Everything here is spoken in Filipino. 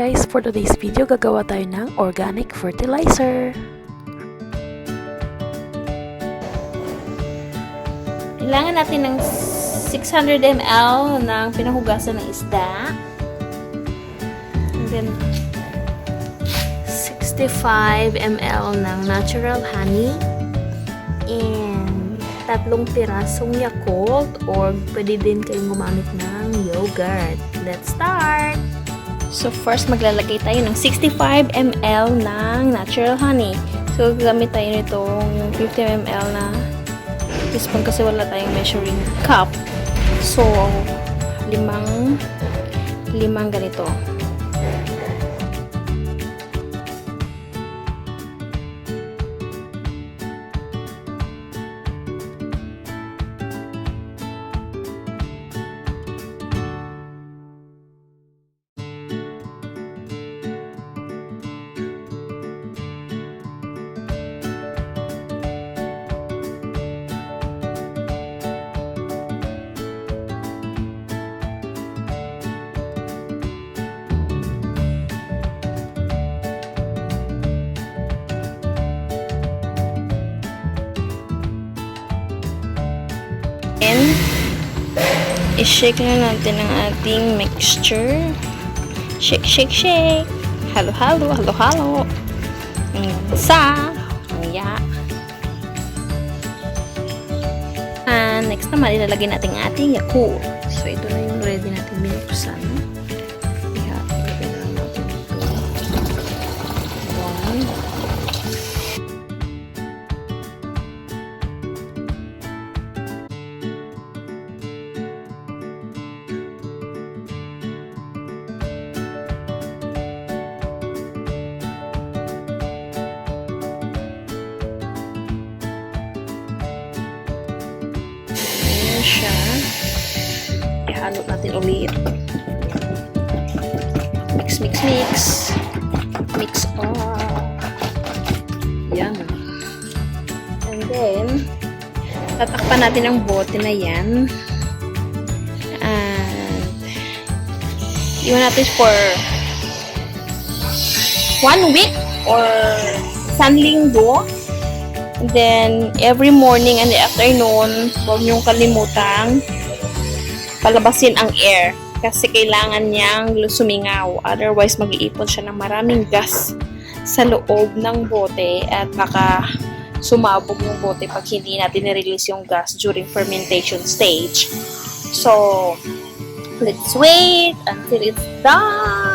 guys, for today's video gagawa tayo ng organic fertilizer. Kailangan natin ng 600 ml ng pinahugasan ng isda. And then 65 ml ng natural honey. And 3 pirasong Yakult, or pwede din kayong gumamit ng yogurt. Let's start! So first, maglalagay tayo ng 65 ml ng natural honey. So gagamit tayo nitong 50 ml na teaspoon kasi wala tayong measuring cup. So, limang ganito. And i-shake na natin ang ating mixture. Shake, shake, shake. Halo, halo, halo, halo. And next naman, ilalagay natin ang ating Yakult. So, ito na yung ready natin binuksan. Ilagay na natin ito. Siya. Ihalo natin ulit. Mix, mix, mix. Mix all. Yan. And then, tatakpan natin ang bote na yan. And, iwan natin for 1 week or 1 linggo. And then, every morning and the afternoon, huwag niyong kalimutang palabasin ang air. Kasi kailangan niyang sumingaw. Otherwise, mag-iipon siya ng maraming gas sa loob ng bote at baka sumabog yung bote pag hindi natin nirelease yung gas during fermentation stage. So, let's wait until it's done.